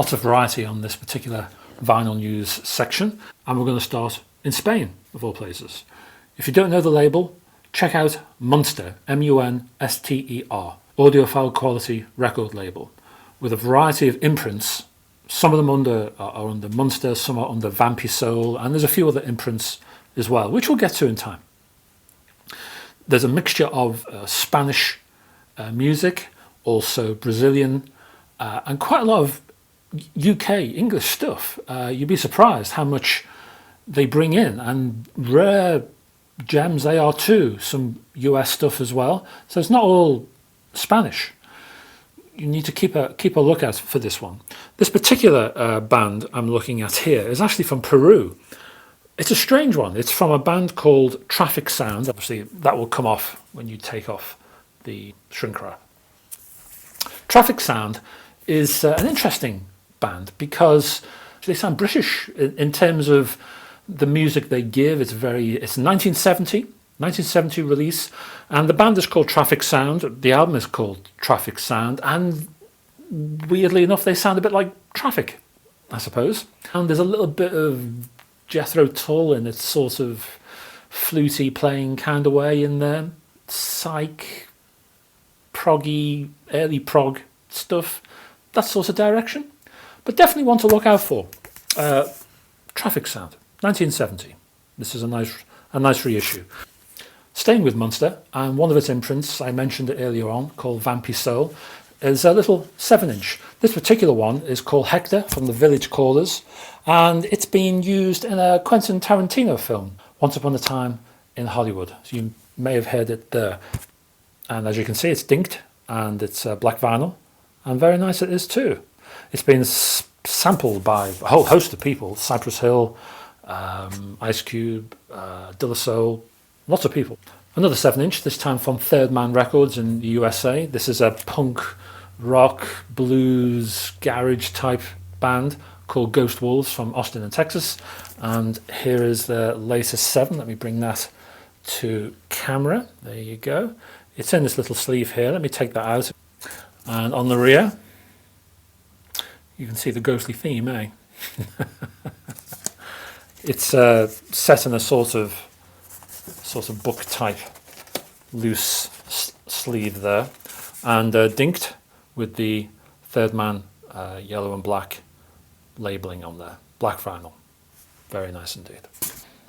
Lots of variety on this particular vinyl news section, and we're going to start in Spain, of all places. If you don't know the label, check out Munster, M-U-N-S-T-E-R, audiophile quality record label, with a variety of imprints. Some of them are under Munster, some are under Vampy Soul, and there's a few other imprints as well, which we'll get to in time. There's a mixture of Spanish music, also Brazilian, and quite a lot of UK English stuff. You'd be surprised how much they bring in, and rare gems they are too. Some US stuff as well. So it's not all Spanish. You need to keep a lookout for this one. This particular band I'm looking at here is actually from Peru. It's a strange one. It's from a band called Traffic Sound. Obviously, that will come off when you take off the shrink wrap. Traffic Sound is an interesting band because they sound British in terms of the music they give. It's 1970 release, and the band is called Traffic Sound. The album is called Traffic Sound, and weirdly enough, they sound a bit like Traffic, I suppose. And there's a little bit of Jethro Tull in its sort of fluty playing kind of way in there. Psych, proggy, early prog stuff, that sort of direction. But definitely one to look out for. Traffic Sound, 1970. This is a nice reissue. Staying with Munster, and one of its imprints, I mentioned it earlier on, called Vampy Soul, is a little 7-inch. This particular one is called Hector from the Village Callers, and it's been used in a Quentin Tarantino film, Once Upon a Time in Hollywood. So you may have heard it there. And as you can see, it's dinked, and it's black vinyl, and very nice it is too. It's been sampled by a whole host of people: Cypress Hill, Ice Cube, De La Soul, lots of people. Another 7-inch, this time from Third Man Records in the USA. This is a punk, rock, blues, garage type band called Ghost Wolves from Austin in Texas. And here is the latest 7. Let me bring that to camera. There you go. It's in this little sleeve here. Let me take that out. And on the rear, you can see the ghostly theme, eh? It's set in a sort of book type loose sleeve there, and dinked with the Third Man yellow and black labelling on there. Black vinyl. Very nice indeed.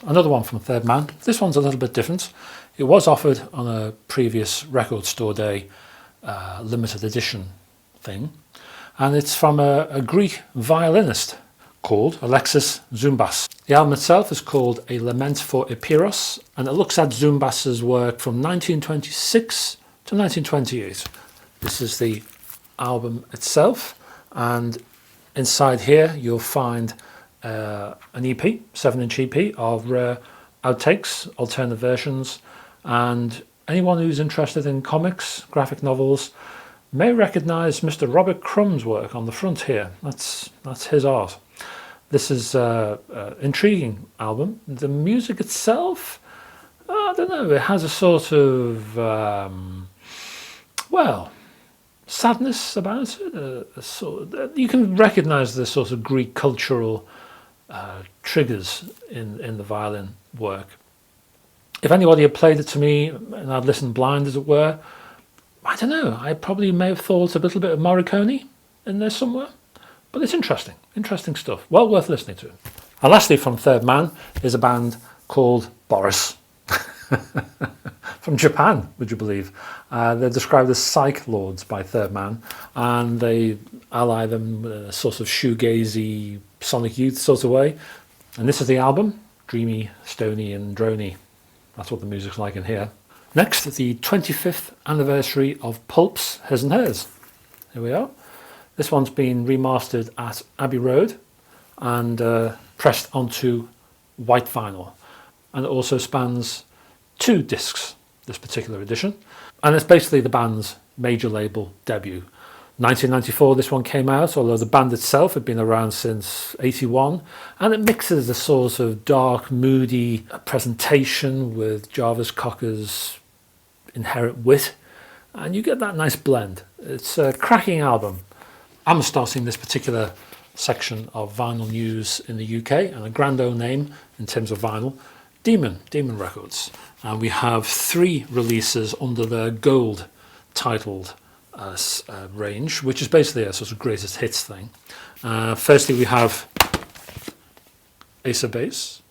Another one from Third Man. This one's a little bit different. It was offered on a previous Record Store Day limited edition thing, and it's from a Greek violinist called Alexis Zoumbas. The album itself is called A Lament for Epiros, and it looks at Zoumbas's work from 1926 to 1928. This is the album itself, and inside here you'll find an EP, 7-inch EP of rare outtakes, alternate versions, and anyone who's interested in comics, graphic novels, may recognise Mr. Robert Crumb's work on the front here. That's his art. This is an intriguing album. The music itself, I don't know, it has a sort of, sadness about it. You can recognise the sort of Greek cultural triggers in the violin work. If anybody had played it to me and I'd listened blind, as it were, I don't know, I probably may have thought a little bit of Morricone in there somewhere. But it's interesting stuff, well worth listening to. And lastly, from Third Man is a band called Boris. From Japan, would you believe? They're described as psych lords by Third Man, and they ally them with a sort of shoegazy Sonic Youth sort of way. And this is the album, dreamy, stony and drony. That's what the music's like in here. Next, the 25th anniversary of Pulp's His and Hers. Here we are. This one's been remastered at Abbey Road and pressed onto white vinyl. And it also spans 2 discs, this particular edition. And it's basically the band's major label debut. 1994 this one came out, although the band itself had been around since 81. And it mixes a sort of dark, moody presentation with Jarvis Cocker's inherent wit. And you get that nice blend. It's a cracking album. I'm starting this particular section of vinyl news in the UK, and a grand old name in terms of vinyl, Demon Records. And we have 3 releases under their gold titled range, which is basically a sort of greatest hits thing. Firstly, we have Ace of Base,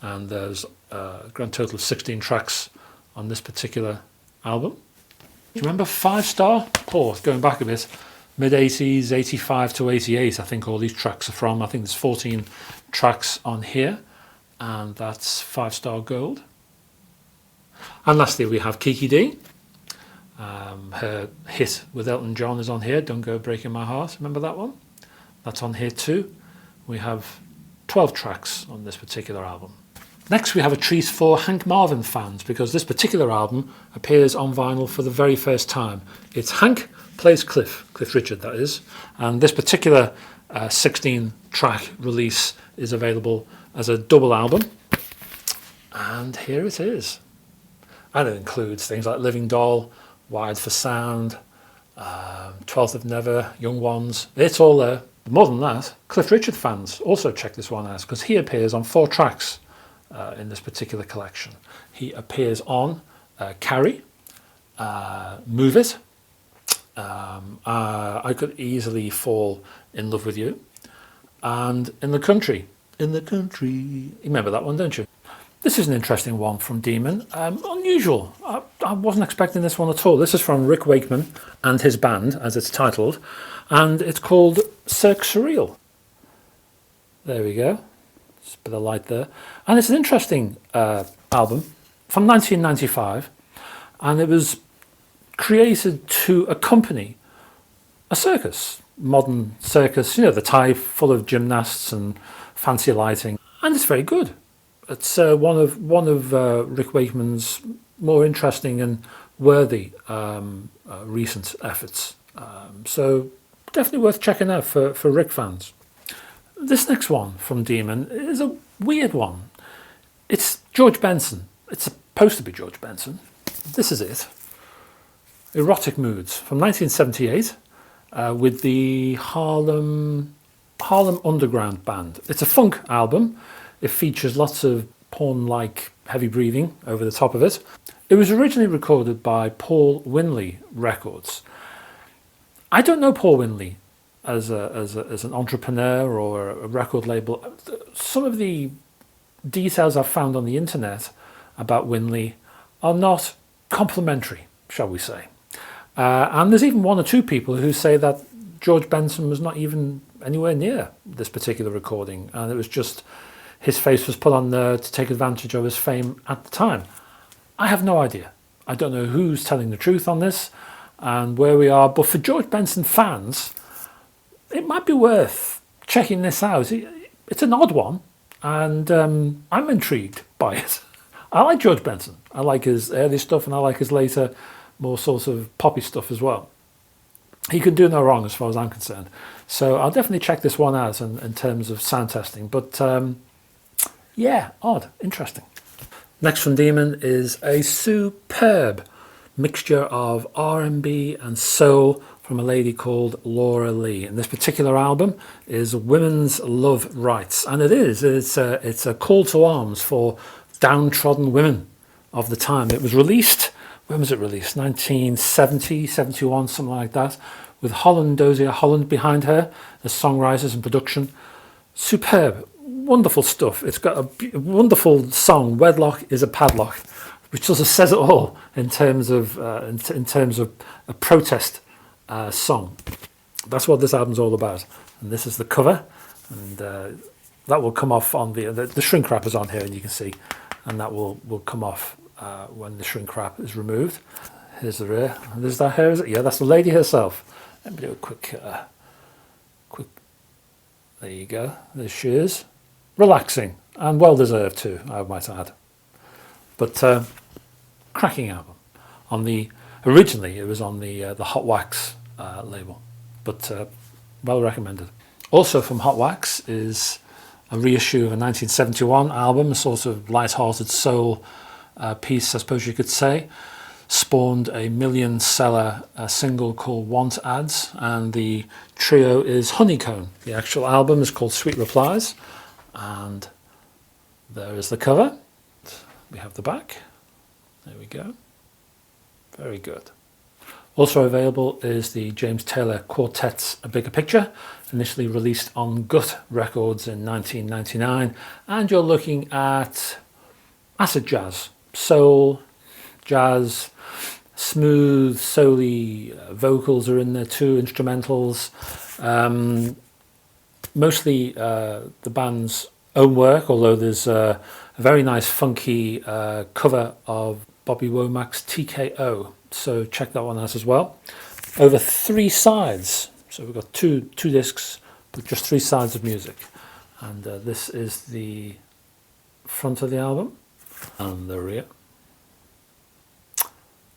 and there's a grand total of 16 tracks on this particular album. Do you remember 5 Star? Going back a bit, mid-80s, 85 to 88, I think all these tracks are from. I think there's 14 tracks on here, and that's 5 Star Gold. And lastly, we have Kiki D. Her hit with Elton John is on here, Don't Go Breaking My Heart. Remember that one? That's on here too. We have 12 tracks on this particular album. Next, we have a treat for Hank Marvin fans, because this particular album appears on vinyl for the very first time. It's Hank Plays Cliff Richard, that is. And this particular 16-track release is available as a double album. And here it is. And it includes things like Living Doll, Wired for Sound, 12th of Never, Young Ones. It's all there. More than that, Cliff Richard fans also check this one out, because he appears on 4 tracks in this particular collection. He appears on Carrie, Move It, I Could Easily Fall in Love with You, and In the Country. You remember that one, don't you? This is an interesting one from Demon. Unusual. I wasn't expecting this one at all. This is from Rick Wakeman and his band, as it's titled, and it's called Cirque Surreal. There we go. Just a bit of light there. And it's an interesting album from 1995, and it was created to accompany a circus, modern circus, you know, the tie full of gymnasts and fancy lighting, and it's very good. It's one of Rick Wakeman's more interesting and worthy recent efforts. So definitely worth checking out for Rick fans. This next one from Demon is a weird one. It's George Benson. It's supposed to be George Benson. This is it. Erotic Moods from 1978 with the Harlem Underground Band. It's a funk album. It features lots of porn-like heavy breathing over the top of it. It was originally recorded by Paul Winley Records. I don't know Paul Winley as an entrepreneur or a record label. Some of the details I've found on the internet about Winley are not complimentary, shall we say. And there's even 1 or 2 people who say that George Benson was not even anywhere near this particular recording, and it was just his face was put on there to take advantage of his fame at the time. I have no idea. I don't know who's telling the truth on this and where we are, but for George Benson fans, it might be worth checking this out. It's an odd one, and I'm intrigued by it. I like George Benson. I like his early stuff, and I like his later, more sort of poppy stuff as well. He could do no wrong as far as I'm concerned. So I'll definitely check this one out in terms of sound testing. But yeah, odd, interesting. Next from Demon is a superb mixture of R&B and soul from a lady called Laura Lee. And this particular album is Women's Love Rights. And it's a call to arms for downtrodden women of the time. It was released, when was it released? 1970, 71, something like that, with Dozier Holland behind her as songwriters and production. Superb, wonderful stuff. It's got a wonderful song, Wedlock is a Padlock, which sort of says it all in terms of a protest song. That's what this album's all about. And this is the cover, and that will come off on the shrink wrap is on here, and you can see, and that will come off when the shrink wrap is removed. Here's the rear. And there's that hair, is it? Yeah, that's the lady herself. Let me do a quick. There you go. There she is. Relaxing and well deserved too, I might add. But cracking album. Originally it was on the Hot Wax label, but well recommended. Also from Hot Wax is a reissue of a 1971 album, a sort of light-hearted soul piece, I suppose you could say. spawned a million-seller single called Want Ads, and the trio is Honeycomb. The actual album is called Sweet Replies, and there is the cover. We have the back. There we go. Very good. Also available is the James Taylor Quartet's A Bigger Picture, initially released on Gut Records in 1999, and you're looking at acid jazz, soul, jazz, smooth, soul-y vocals are in there too, instrumentals, mostly the band's own work, although there's a very nice funky cover of Bobby Womack's TKO, so check that one out as well. Over 3 sides, so we've got two discs with just 3 sides of music, and this is the front of the album and the rear.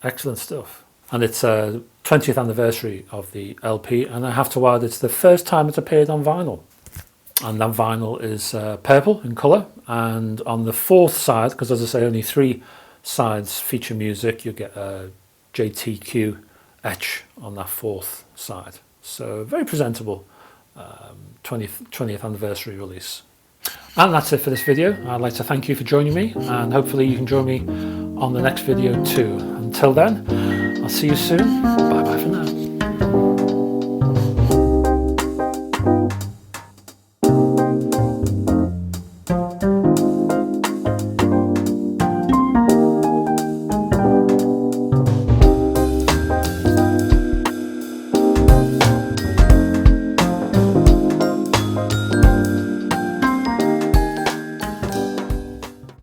Excellent stuff, and it's a 20th anniversary of the LP, and I have to add it's the first time it's appeared on vinyl, and that vinyl is purple in colour, and on the 4th side, because as I say only 3 sides feature music, you get a JTQ etch on that 4th side, so very presentable 20th anniversary release. And that's it for this video. I'd like to thank you for joining me, and hopefully you can join me on the next video too. Until then, I'll see you soon. Bye.